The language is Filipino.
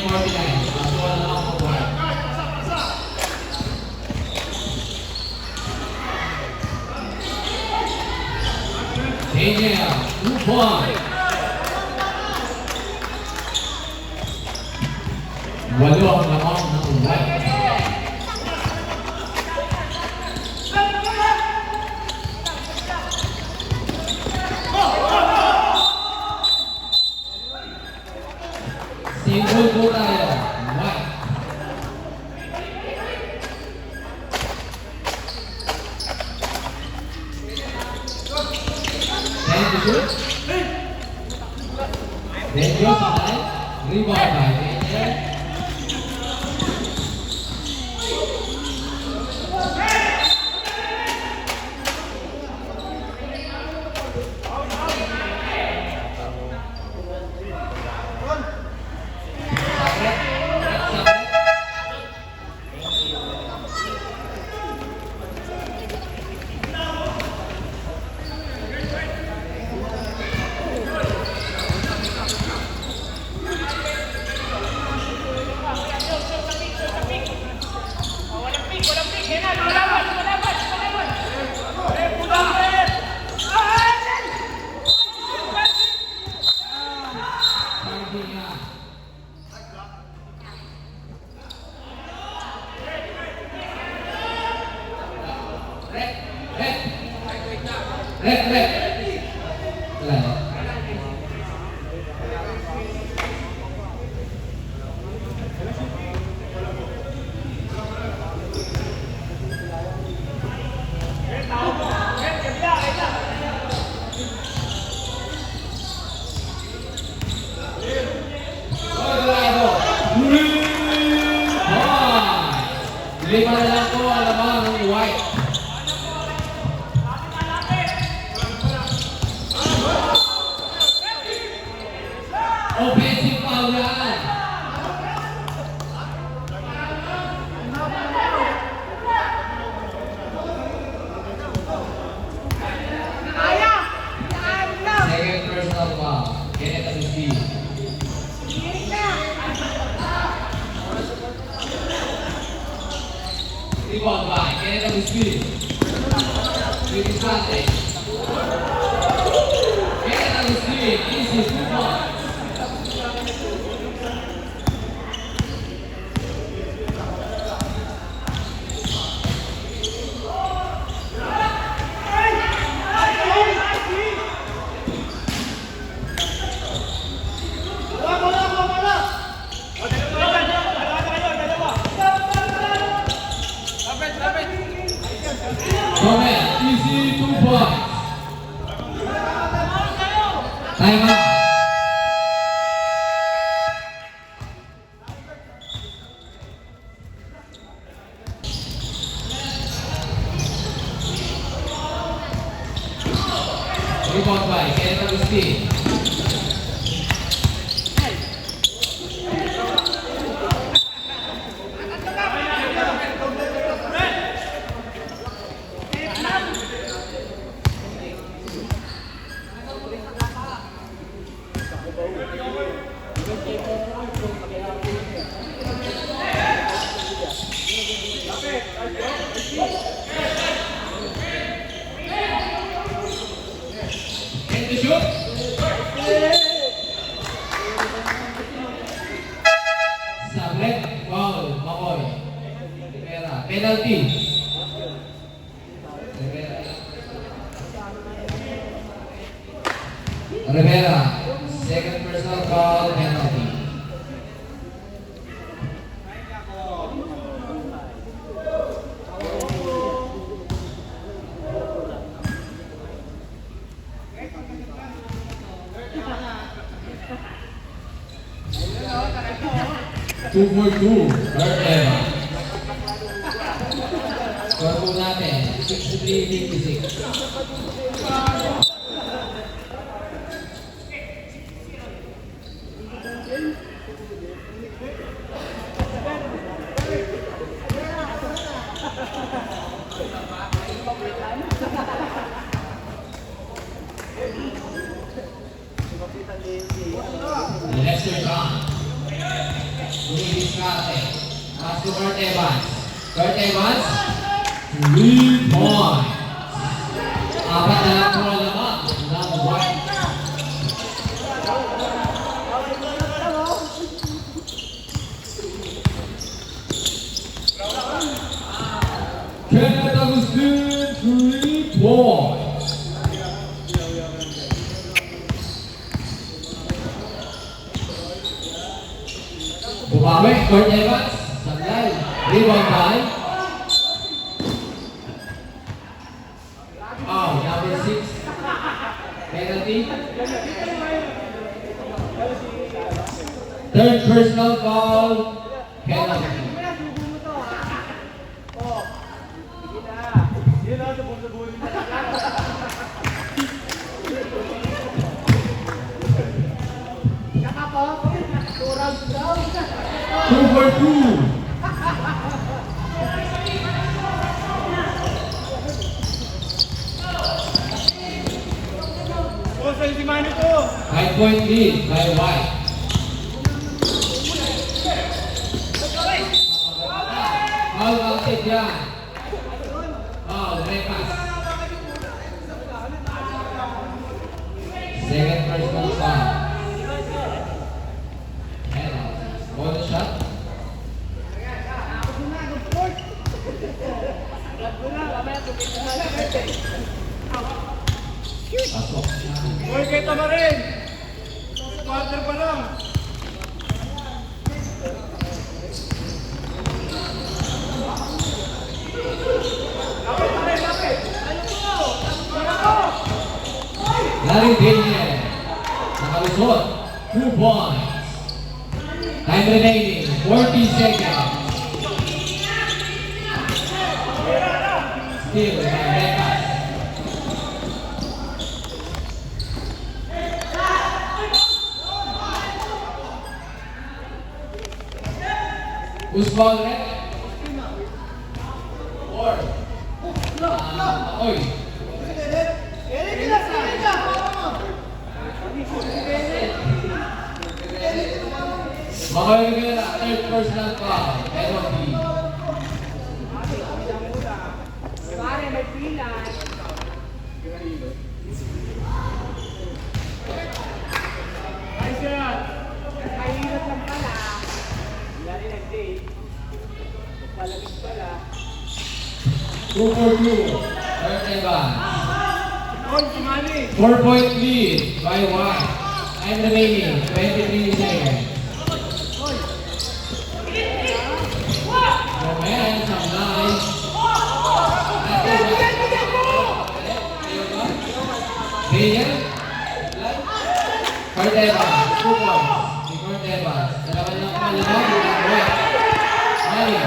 Masuha na lang ang white. Daniel, 2 points. 8 ang lamang ng white. Single po tayo. White. Then to shoot. Then goes side. Rebound by Daniel. Lima na lang po ang lamang ng white. Offensive foul yan. Second personal foul. Kenneth Agustin. Rebound by Kenneth Agustin. Criticante. Kenneth Agustin, easy 2 points. Gomez, easy 2 points. Time out. Rebound by Kenneth Agustin. Sablet, foul, Makoy. Penalty. Rivera, second personal foul, penalty. Two for two, third ever. Score po natin, 63-56. Lester John. Lumidiskarte. Pass to Kurt Evans. Kurt Evans. 3 points. Apat na lang po lamang ng white. Kenneth Agustin, 3 points. Bumawi, Kurt Evans. Sanday. Rebound by. Number 6. Penalty. Third personal foul. Penalty. Two for two. High point lead by White. Foul counted yan. Foul, repass. Second personal foul. Bonus shot. Pasok. Hoy, kay Tamarin! Quarter pa lang! Larry Daniel. Nakalusot. 2 points. Time remaining. 40 seconds. Still by Repas. Who's ball red? Or Oy. Mga Rivera, third personal foul. Penalty. Pare, may pilay. Ay, siya! Mahirap lang pala. Wala rin nag-date. Palamig pala. 2 for 2. Third Evans. Hoy, si Manny! 4-point lead by White. Time remaining. 23 seconds. Gomez, ang nice. Bigyan. Kurt Evans, 2 points. Si Kurt Evans. Dalawa lang kamalinaw. Mali.